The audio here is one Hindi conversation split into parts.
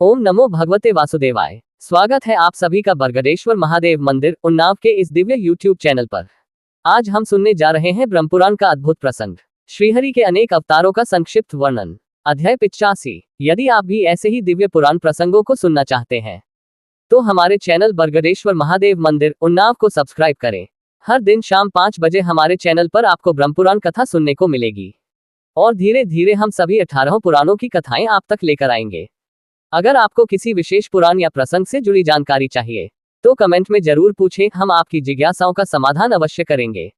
ओम नमो भगवते वासुदेवाय। स्वागत है आप सभी का बरगदेश्वर महादेव मंदिर उन्नाव के इस दिव्य यूट्यूब चैनल पर। आज हम सुनने जा रहे हैं ब्रह्मपुराण का अद्भुत प्रसंग, श्रीहरि के अनेक अवतारों का संक्षिप्त वर्णन। अध्याय 85। यदि आप भी ऐसे ही दिव्य पुराण प्रसंगों को सुनना चाहते हैं तो हमारे चैनल बरगदेश्वर महादेव मंदिर उन्नाव को सब्सक्राइब करें। हर दिन शाम 5 बजे हमारे चैनल पर आपको ब्रह्मपुराण कथा सुनने को मिलेगी और धीरे धीरे हम सभी 18 पुराणों की कथाएं आप तक लेकर आएंगे। अगर आपको किसी विशेष पुराण या प्रसंग से जुड़ी जानकारी चाहिए तो कमेंट में जरूर पूछें, हम आपकी जिज्ञासाओं का समाधान अवश्य करेंगे।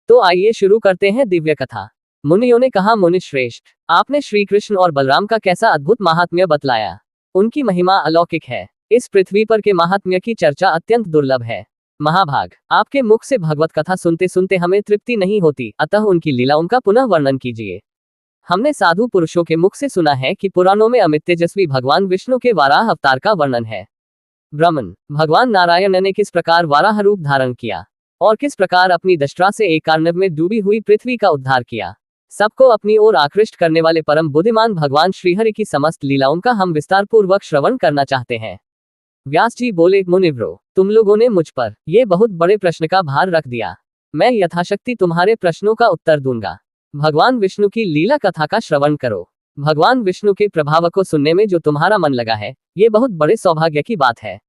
तो आइए शुरू करते हैं दिव्य कथा। मुनियों ने कहा, मुनि श्रेष्ठ, आपने श्री कृष्ण और बलराम का कैसा अद्भुत महात्म्य बतलाया। उनकी महिमा अलौकिक है। इस पृथ्वी पर के महात्म्य की चर्चा अत्यंत दुर्लभ है। महाभाग, आपके मुख से भगवत कथा सुनते सुनते हमें तृप्ति नहीं होती, अतः उनकी लीलाओं का पुनः वर्णन कीजिए। हमने साधु पुरुषों के मुख से सुना है कि पुराणों में अमित तेजस्वी भगवान विष्णु के वाराह अवतार का वर्णन है। ब्रह्मन, भगवान नारायण ने किस प्रकार वाराह रूप धारण किया और किस प्रकार अपनी दष्टा से एक अर्णव में डूबी हुई पृथ्वी का उद्धार किया। सबको अपनी ओर आकृष्ट करने वाले परम बुद्धिमान भगवान श्रीहरि की समस्त लीलाओं का हम विस्तार पूर्वक श्रवण करना चाहते हैं। व्यास जी बोले, मुनिव्रो, तुम लोगों ने मुझ पर यह बहुत बड़े प्रश्न का भार रख दिया। मैं यथाशक्ति तुम्हारे प्रश्नों का उत्तर दूंगा। भगवान विष्णु की लीला कथा का श्रवण करो। भगवान विष्णु के प्रभाव को सुनने में जो तुम्हारा मन लगा है, ये बहुत बड़े सौभाग्य की बात है।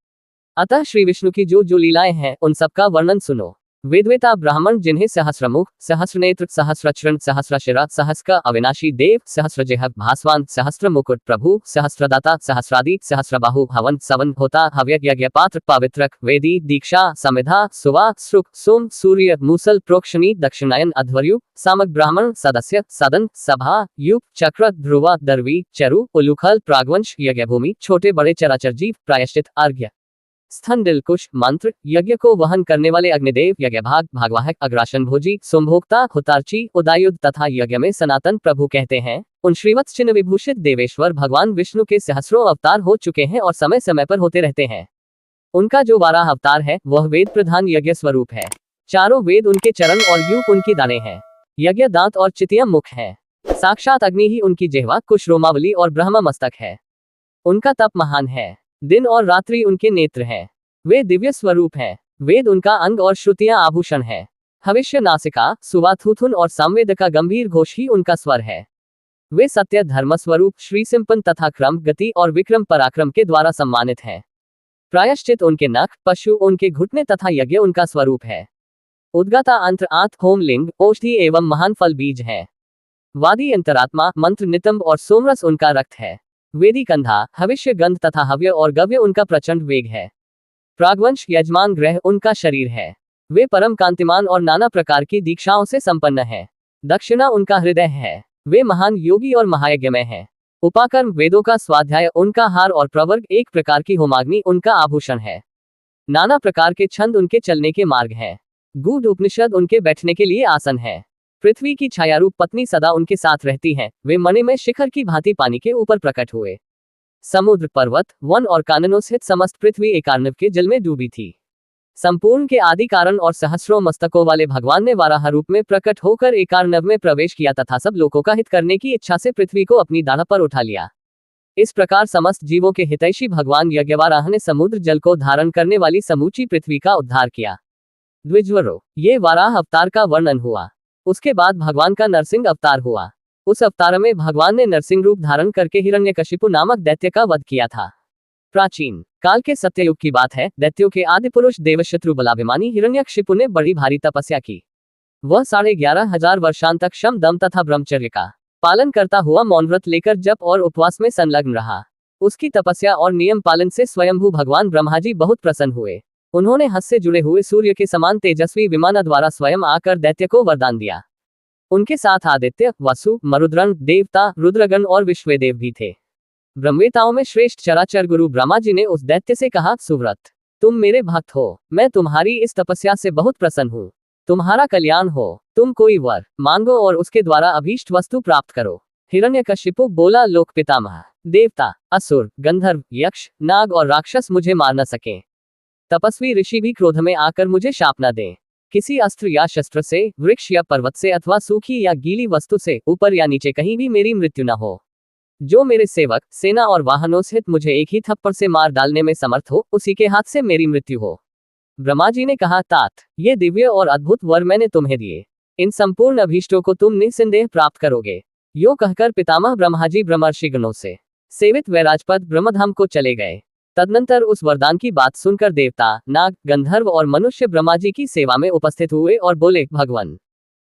अतः श्री विष्णु की जो जो लीलाएं हैं उन सबका वर्णन सुनो। वेदवेता ब्राह्मण, जिन्हें सहस्रमुख, सहस्रनेत्र, सहस्रचरण, सहस्रशिरा, सहस्र अविनाशी देव, सहस्रजेह भास्वान, सहस्र मुकुट प्रभु, सहस्रदाता, सहस्रादि, सहस्रबाहु, हवन सवन होता, हव्य यज्ञ पात्र, पवित्रक, वेदी, दीक्षा, समिधा, सुवा, श्रुक, सोम, सूर्य, मूसल, प्रोक्षणी, दक्षिणायन, अध्वर्यु, सामक ब्राह्मण, सदस्य, सदन, सभा, युग, चक्र, ध्रुवा, दर्वी, चरु, उलूखल, प्रागवंश, यज्ञभूमि, छोटे बड़े चराचर जीव, प्रायश्चित, अर्घ्य, स्थन, दिलकुश, मंत्र, यज्ञ को वहन करने वाले अग्निदेव, यज्ञभाग, भागवाहक, अग्रासन भोजी, सोमभोक्ता, हुतार्ची, उदायुध तथा यज्ञ में सनातन प्रभु कहते हैं। उन श्रीवत्स चिन्ह विभूषित देवेश्वर भगवान विष्णु के सहस्रों अवतार हो चुके हैं और समय समय पर होते रहते हैं। उनका जो वाराह अवतार है वह वेद प्रधान यज्ञ स्वरूप है। चारों वेद उनके चरण और यूप उनकी दाने हैं। यज्ञ दांत और चितिया मुख है। साक्षात अग्नि ही उनकी जिह्वा, कुश रोमावली और ब्रह्म मस्तक है। उनका तप महान है। दिन और रात्रि उनके नेत्र हैं। वे दिव्य स्वरूप हैं। वेद उनका अंग और श्रुतियां आभूषण है। हविष्य नासिका, सुवाथुथुन और संवेद का गंभीर घोष ही उनका स्वर है। वे सत्य धर्म स्वरूप श्री सिंपन तथा क्रम, गति और विक्रम पराक्रम के द्वारा सम्मानित हैं। प्रायश्चित उनके नख, पशु उनके घुटने तथा यज्ञ उनका स्वरूप है। उद्गाता अंतर आत, होम लिंग, औषधि एवं महान फल बीज है। वादी अंतरात्मा, मंत्र नितंब और सोमरस उनका रक्त है। वेदी कंधा, हविष्य गंध तथा हव्य और गव्य उनका प्रचंड वेग है। प्रागवंश यजमान ग्रह उनका शरीर है। वे परम कांतिमान और नाना प्रकार की दीक्षाओं से संपन्न है। दक्षिणा उनका हृदय है। वे महान योगी और महायज्ञमय है। उपाकर्म, वेदों का स्वाध्याय उनका हार और प्रवर्ग एक प्रकार की होमाग्नि उनका आभूषण है। नाना प्रकार के छंद उनके चलने के मार्ग हैं। गूढ़ उपनिषद उनके बैठने के लिए आसन है। पृथ्वी की छायारूप पत्नी सदा उनके साथ रहती हैं। वे मणिमय शिखर की भांति पानी के ऊपर प्रकट हुए। समुद्र, पर्वत, वन और काननों सहित समस्त पृथ्वी एक अर्णव के जल में डूबी थी। संपूर्ण के आदि कारण और सहस्रों मस्तकों वाले भगवान ने वाराह रूप में प्रकट होकर एक अर्णव में प्रवेश किया तथा सब लोगों का हित करने की इच्छा से पृथ्वी को अपनी दाढ़ पर उठा लिया। इस प्रकार समस्त जीवों के हितैषी भगवान यज्ञवाराह ने समुद्र जल को धारण करने वाली समूची पृथ्वी का उद्धार किया। द्विजवरो, ये वाराह अवतार का वर्णन हुआ। उसके बाद भगवान का नरसिंह अवतार हुआ। उस अवतार में भगवान ने नरसिंह रूप धारण करके हिरण्यकशिपु नामक दैत्य का वध किया था। प्राचीन काल के सत्ययुग की बात है। दैत्यों के आदि पुरुष देवशत्रु बलाभिमानी हिरण्यकशिपु ने बड़ी भारी तपस्या की। वह 11,500 वर्षांत तक शम, दम तथा ब्रह्मचर्य का पालन करता हुआ मौन व्रत लेकर जप और उपवास में संलग्न रहा। उसकी तपस्या और नियम पालन से स्वयंभू भगवान ब्रह्मा जी बहुत प्रसन्न हुए। उन्होंने हंस से जुड़े हुए सूर्य के समान तेजस्वी विमान द्वारा स्वयं आकर दैत्य को वरदान दिया। उनके साथ आदित्य, वसु, मरुद्गण, देवता, रुद्रगण और विश्वदेव भी थे। ब्रह्मवेताओं में श्रेष्ठ चराचर गुरु ब्रह्मा जी ने उस दैत्य से कहा, सुव्रत, तुम मेरे भक्त हो। मैं तुम्हारी इस तपस्या से बहुत प्रसन्न हूँ। तुम्हारा कल्याण हो। तुम कोई वर मांगो और उसके द्वारा अभीष्ट वस्तु प्राप्त करो। हिरण्यकशिपु बोला, लोक पितामह, देवता, असुर, गंधर्व, यक्ष, नाग और राक्षस मुझे मार न सके। तपस्वी ऋषि भी क्रोध में आकर मुझे शाप न दें। किसी अस्त्र या शस्त्र से, वृक्ष या पर्वत से अथवा सूखी या गीली वस्तु से ऊपर या नीचे कहीं भी मेरी मृत्यु न हो। जो मेरे सेवक, सेना और वाहनों सहित मुझे एक ही थप्पड़ से मार डालने में समर्थ हो, उसी के हाथ से मेरी मृत्यु हो। ब्रह्मा जी ने कहा, तात, ये दिव्य और अद्भुत वर मैंने तुम्हें दिए, इन संपूर्ण अभीष्टों को तुम निस्संदेह प्राप्त करोगे। यो कहकर पितामह ब्रह्माजी ब्रह्मर्षिगणों से सेवित वैराजपद ब्रह्मधाम को चले गए। तदनंतर उस वरदान की बात सुनकर देवता, नाग, गंधर्व और मनुष्य ब्रह्मा जी की सेवा में उपस्थित हुए और बोले, भगवान,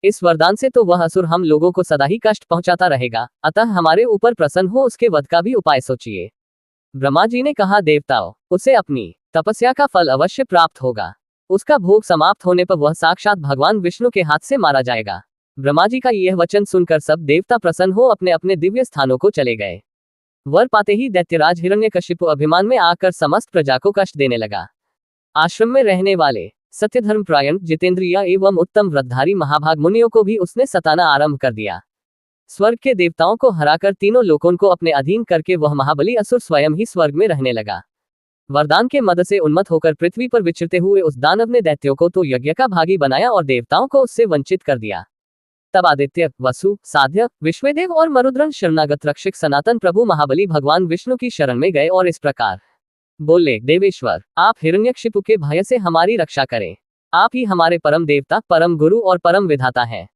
इस वरदान से तो वह असुर हम लोगों को सदा ही कष्ट पहुंचाता रहेगा, अतः हमारे ऊपर प्रसन्न हो उसके वध का भी उपाय सोचिए। ब्रह्मा जी ने कहा, देवताओं, उसे अपनी तपस्या का फल अवश्य प्राप्त होगा। उसका भोग समाप्त होने पर वह साक्षात भगवान विष्णु के हाथ से मारा जाएगा। ब्रह्मा जी का यह वचन सुनकर सब देवता प्रसन्न हो अपने अपने दिव्य स्थानों को चले गए। वर पाते ही दैत्यराज हिरण्यकशिपु अभिमान में आकर समस्त प्रजा को कष्ट देने लगा। आश्रम में रहने वाले सत्यधर्म प्रायण, जितेंद्रिय एवं उत्तम व्रतधारी महाभाग मुनियों को भी उसने सताना आरंभ कर दिया। स्वर्ग के देवताओं को हराकर तीनों लोकों को अपने अधीन करके वह महाबली असुर स्वयं ही स्वर्ग में रहने लगा। वरदान के मद से उन्मत्त होकर पृथ्वी पर विचरते हुए उस दानव ने दैत्यों को तो यज्ञ का भागी बनाया और देवताओं को उससे वंचित कर दिया। तब आदित्य, वसु, साध्य, विश्वदेव और मरुद्रन शरणागत रक्षक सनातन प्रभु महाबली भगवान विष्णु की शरण में गए और इस प्रकार बोले, देवेश्वर, आप हिरण्यकशिपु के भय से हमारी रक्षा करें। आप ही हमारे परम देवता, परम गुरु और परम विधाता हैं।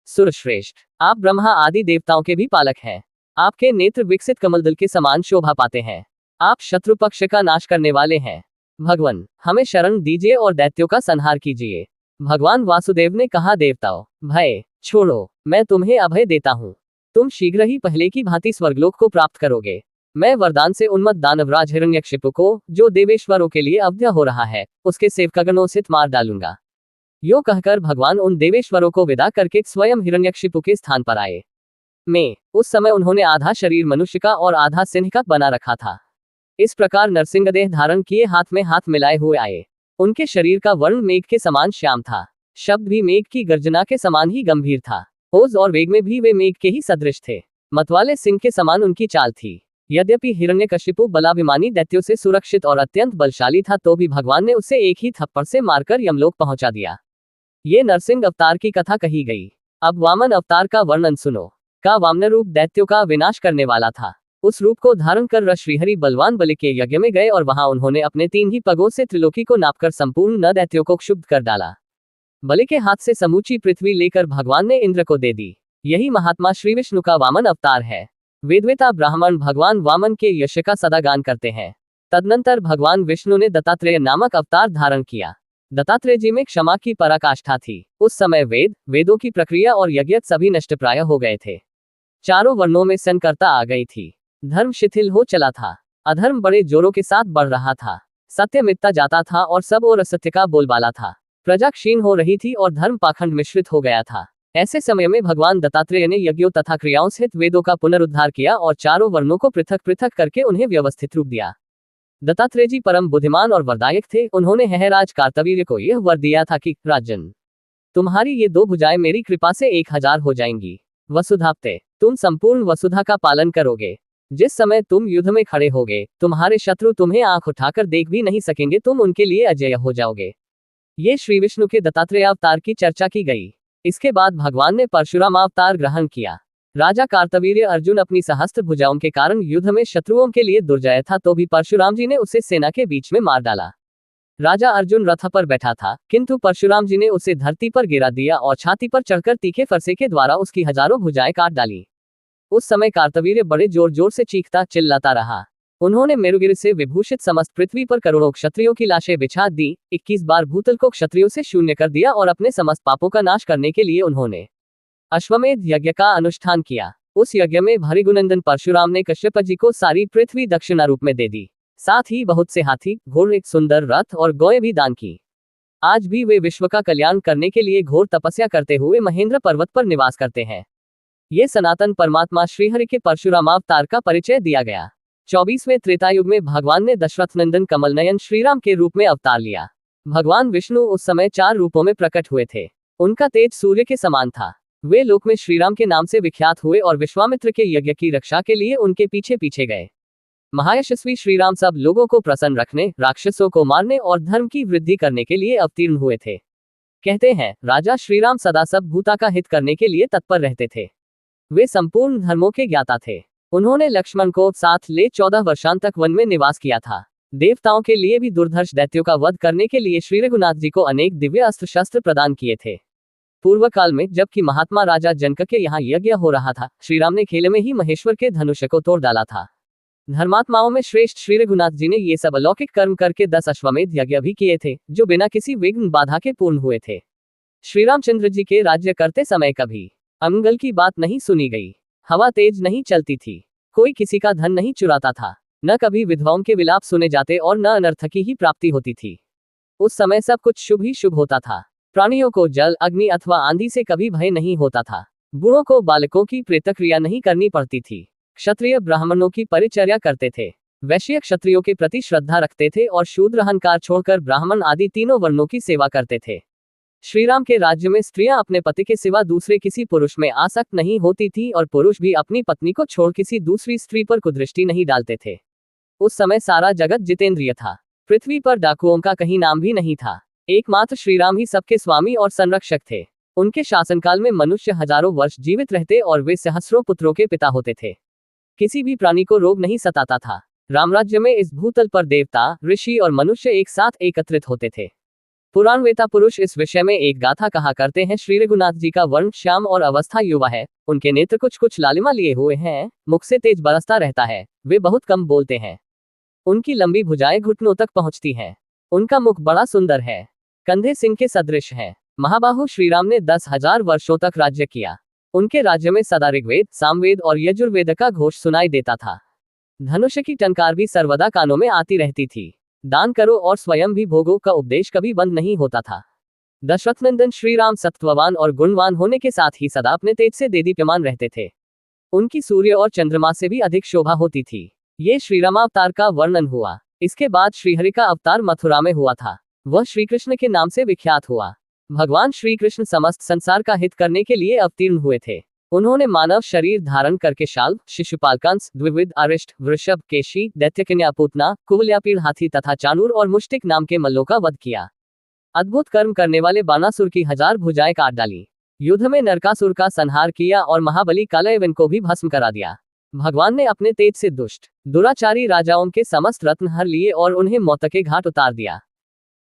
सुरश्रेष्ठ, आप ब्रह्मा आदि देवताओं के भी पालक हैं। आपके नेत्र विकसित कमलदल के समान शोभा पाते हैं। आप शत्रु पक्ष का नाश करने वाले हैं। भगवान, हमें शरण दीजिए और दैत्यों का संहार कीजिए। भगवान वासुदेव ने कहा, देवताओं, भय छोड़ो, मैं तुम्हें अभय देता हूँ। तुम शीघ्र ही पहले की भांति स्वर्गलोक को प्राप्त करोगे। मैं वरदान से उन्मत्त दानवराज हिरण्यकशिपु को, जो देवेश्वरों के लिए अवध्य हो रहा है, उसके सेवकगणों से मार डालूंगा। यो कहकर भगवान उन देवेश्वरों को विदा करके स्वयं हिरण्यकशिपु के स्थान पर आए। उस समय उन्होंने आधा शरीर मनुष्य का और आधा सिंह का बना रखा था। इस प्रकार नरसिंह देह धारण किए हाथ में हाथ मिलाए हुए आए। उनके शरीर का वर्ण मेघ के समान श्याम था। शब्द भी मेघ की गर्जना के समान ही गंभीर था। ओज और वेग में भी वे मेघ के ही सदृश थे। मतवाले सिंह के समान उनकी चाल थी। यद्यपि हिरण्यकशिपु बलाभिमानी दैत्यों से सुरक्षित और अत्यंत बलशाली था, तो भी भगवान ने उसे एक ही थप्पड़ से मारकर यमलोक पहुंचा दिया। ये नरसिंह अवतार की कथा कही गई। अब वामन अवतार का वर्णन सुनो। का वामन रूप दैत्यों का विनाश करने वाला था। उस रूप को धारण कर श्रीहरि बलवान बलि के यज्ञ में गए और वहां उन्होंने अपने 3 ही पगों से त्रिलोकी को नापकर संपूर्ण न दैत्यों को क्षुब्ध कर डाला। बलि के हाथ से समूची पृथ्वी लेकर भगवान ने इंद्र को दे दी। यही महात्मा श्री विष्णु का वामन अवतार है। वेदवेता ब्राह्मण भगवान वामन के यश का सदा गान करते हैं। तदनंतर भगवान विष्णु ने दत्तात्रेय नामक अवतार धारण किया। दत्तात्रेय जी में क्षमा की पराकाष्ठा थी। उस समय वेदों की प्रक्रिया और यज्ञ सभी नष्टप्राय हो गए थे। चारों वर्णों में संकरता आ गई थी। धर्म शिथिल हो चला था। अधर्म बड़े जोरों के साथ बढ़ रहा था। सत्य मिटता जाता था और सब और असत्य का बोलबाला था। प्रजा क्षीण हो रही थी और धर्म पाखंड मिश्रित हो गया था। ऐसे समय में भगवान दत्तात्रेय ने यज्ञों तथा क्रियाओं सहित वेदों का पुनरुद्धार किया और चारों वर्णों को पृथक पृथक करके उन्हें व्यवस्थित रूप दिया। दत्तात्रेय जी परम बुद्धिमान और वरदायक थे। उन्होंने हैराज कार्तवीर्य को यह वर दिया था कि, राजन, तुम्हारी ये 2 भुजाएं मेरी कृपा से 1000 हो जाएंगी। वसुधाप्ते, तुम संपूर्ण वसुधा का पालन करोगे। जिस समय तुम युद्ध में खड़े होगे, तुम्हारे शत्रु तुम्हें आंख उठाकर देख भी नहीं सकेंगे। तुम उनके लिए अजेय हो जाओगे। ये श्री विष्णु के दत्तात्रेय अवतार की चर्चा की गई। इसके बाद भगवान ने परशुराम अवतार ग्रहण किया। राजा कार्तवीर्य अर्जुन अपनी सहस्त्र भुजाओं के कारण युद्ध में शत्रुओं के लिए दुर्जय था, तो भी परशुराम जी ने उसे सेना के बीच में मार डाला। राजा अर्जुन रथ पर बैठा था, किंतु परशुराम जी ने उसे धरती पर गिरा दिया और छाती पर चढ़कर तीखे फरसे के द्वारा उसकी हजारों भुजाएं काट डाली। उस समय कार्तवीर्य बड़े जोर जोर से चीखता चिल्लाता रहा। उन्होंने मेरुगिर से विभूषित समस्त पृथ्वी पर करोड़ों क्षत्रियों की लाशें बिछा दी। 21 बार भूतल को क्षत्रियों से शून्य कर दिया और अपने समस्त पापों का नाश करने के लिए उन्होंने अश्वमेध यज्ञ का अनुष्ठान किया। उस यज्ञ में भृगुनंदन परशुराम ने कश्यप जी को सारी पृथ्वी दक्षिणा रूप में दे दी। साथ ही बहुत से हाथी, घोड़े, एक सुंदर रथ और गौएं भी दान की। आज भी वे विश्व का कल्याण करने के लिए घोर तपस्या करते हुए महेंद्र पर्वत पर निवास करते हैं। ये सनातन परमात्मा श्रीहरि के परशुराम अवतार का परिचय दिया गया। 24वें त्रेतायुग में भगवान ने दशरथ नंदन कमल नयन श्रीराम के रूप में अवतार लिया। भगवान विष्णु उस समय 4 रूपों में प्रकट हुए थे। उनका तेज सूर्य के समान था। वे लोक में श्रीराम के नाम से विख्यात हुए और विश्वामित्र के यज्ञ की रक्षा के लिए उनके पीछे पीछे गए। महायशस्वी श्रीराम सब लोगों को प्रसन्न रखने, राक्षसों को मारने और धर्म की वृद्धि करने के लिए अवतीर्ण हुए थे। कहते हैं, राजा श्रीराम सदा सब भूता का हित करने के लिए तत्पर रहते थे। वे संपूर्ण धर्मों के ज्ञाता थे। उन्होंने लक्ष्मण को साथ ले 14 वर्षांत तक वन में निवास किया था। देवताओं के लिए भी दुर्धर्ष दैत्यों का वध करने के लिए श्री रघुनाथ जी को अनेक दिव्य अस्त्र शस्त्र प्रदान किए थे। पूर्व काल में जबकि महात्मा राजा जनक के यहाँ यज्ञ हो रहा था, श्री राम ने खेल में ही महेश्वर के धनुष को तोड़ डाला था। धर्मात्माओं में श्रेष्ठ श्री रघुनाथ जी ने ये सब अलौकिक कर्म करके 10 अश्वमेध यज्ञ भी किए थे, जो बिना किसी विघ्न बाधा के पूर्ण हुए थे। श्री रामचंद्र जी के राज्य करते समय कभी अमंगल की बात नहीं सुनी गई। हवा तेज नहीं चलती थी, कोई किसी का धन नहीं चुराता था, न कभी विधवाओं के विलाप सुने जाते और न अनर्थ की ही प्राप्ति होती थी। उस समय सब कुछ शुभ ही शुभ होता था। प्राणियों को जल, अग्नि अथवा आंधी से कभी भय नहीं होता था। बूढ़ों को बालकों की प्रेतक्रिया नहीं करनी पड़ती थी। क्षत्रिय ब्राह्मणों की परिचर्या करते थे। वैश्य क्षत्रियों के प्रति श्रद्धा रखते थे और शूद्र अहंकार छोड़कर ब्राह्मण आदि तीनों वर्णों की सेवा करते थे। श्रीराम के राज्य में स्त्रियां अपने पति के सिवा दूसरे किसी पुरुष में आसक्त नहीं होती थी और पुरुष भी अपनी पत्नी को छोड़ किसी दूसरी स्त्री पर कुदृष्टि नहीं डालते थे। उस समय सारा जगत जितेंद्रिय था। पृथ्वी पर डाकुओं का कहीं नाम भी नहीं था। एकमात्र श्रीराम ही सबके स्वामी और संरक्षक थे। उनके शासनकाल में मनुष्य हजारों वर्ष जीवित रहते और वे सहस्रों पुत्रों के पिता होते थे। किसी भी प्राणी को रोग नहीं सताता था। रामराज्य में इस भूतल पर देवता, ऋषि और मनुष्य एक साथ एकत्रित होते थे। पुराणवेता पुरुष इस विषय में एक गाथा कहा करते हैं। श्री रघुनाथ जी का वर्ण श्याम और अवस्था युवा है। उनके नेत्र कुछ कुछ लालिमा लिए हुए हैं। मुख से तेज बरसता रहता है। वे बहुत कम बोलते हैं। उनकी लंबी भुजाएं घुटनों तक पहुंचती हैं। उनका मुख बड़ा सुंदर है। कंधे सिंह के सदृश हैं। महाबाहु श्रीराम ने 10,000 वर्षों तक राज्य किया। उनके राज्य में सदा ऋग्वेद, सामवेद और यजुर्वेद का घोष सुनाई देता था। धनुष की टंकार भी सर्वदा कानों में आती रहती थी। दान करो और स्वयं भी भोगो का उपदेश कभी बंद नहीं होता था। दशरथ नंदन श्रीराम सत्ववान और गुणवान होने के साथ ही सदा अपने तेज से देदीप्यमान रहते थे। उनकी सूर्य और चंद्रमा से भी अधिक शोभा होती थी। ये श्रीरामावतार का वर्णन हुआ। इसके बाद श्रीहरि का अवतार मथुरा में हुआ था। वह श्रीकृष्ण के नाम से विख्यात हुआ। भगवान श्री कृष्ण समस्त संसार का हित करने के लिए अवतीर्ण हुए थे। उन्होंने मानव शरीर धारण करके शाल्व, शिशुपाल कंस, द्विविध, अरिष्ट, वृषभ, केशी, दैत्यकन्या पूतना, कुवलयापीड़ हाथी तथा चाणूर और मुष्टिक नाम के मल्लों का वध किया। अद्भुत कर्म करने वाले बानासुर की 1000 भुजाएं काट डाली। युद्ध में नरकासुर का संहार किया और महाबली कालयवन को भी भस्म करा दिया। भगवान ने अपने तेज से दुष्ट, दुराचारी राजाओं के समस्त रत्न हर लिए और उन्हें मौत के घाट उतार दिया।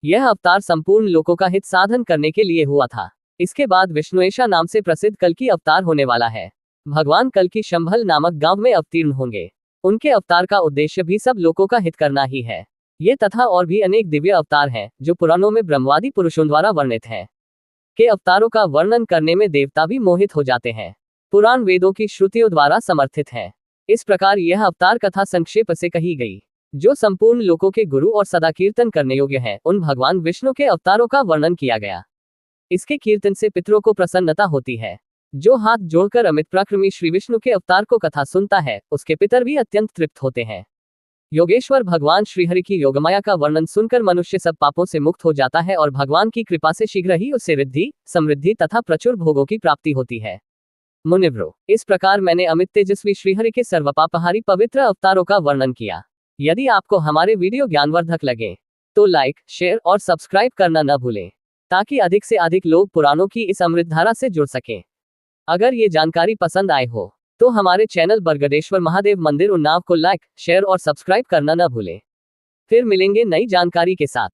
यह अवतार संपूर्ण लोकों का हित साधन करने के लिए हुआ था। इसके बाद विष्णुएशा नाम से प्रसिद्ध कल्कि अवतार होने वाला है। भगवान कल्कि शंभल नामक गांव में अवतीर्ण होंगे। उनके अवतार का उद्देश्य भी सब लोगों का हित करना ही है। ये तथा और भी अनेक दिव्य अवतार हैं जो पुराणों में ब्रह्मवादी पुरुषों द्वारा वर्णित हैं। के अवतारों का वर्णन करने में देवता भी मोहित हो जाते हैं। पुराण वेदों की श्रुतियों द्वारा समर्थित है। इस प्रकार यह अवतार कथा संक्षेप से कही गई। जो संपूर्ण लोकों के गुरु और सदा कीर्तन करने योग्य हैं, उन भगवान विष्णु के अवतारों का वर्णन किया गया। इसके कीर्तन से पितरों को प्रसन्नता होती है। जो हाथ जोड़कर अमित पराक्रमी श्री विष्णु के अवतार को कथा सुनता है, उसके पितर भी अत्यंत तृप्त होते हैं। योगेश्वर भगवान श्रीहरि की योगमाया का वर्णन सुनकर मनुष्य सब पापों से मुक्त हो जाता है और भगवान की कृपा से शीघ्र ही उससे रिद्धि, समृद्धि तथा प्रचुर भोगों की प्राप्ति होती है। मुनिव्रो, इस प्रकार मैंने अमित तेजस्वी श्रीहरि के सर्वपापहारी पवित्र अवतारों का वर्णन किया। यदि आपको हमारे वीडियो ज्ञानवर्धक लगे तो लाइक, शेयर और सब्सक्राइब करना न भूलें, ताकि अधिक से अधिक लोग पुराणों की इस अमृत धारा से जुड़ सकें। अगर ये जानकारी पसंद आए हो तो हमारे चैनल बरगदेश्वर महादेव मंदिर उन्नाव को लाइक, शेयर और सब्सक्राइब करना न भूलें। फिर मिलेंगे नई जानकारी के साथ।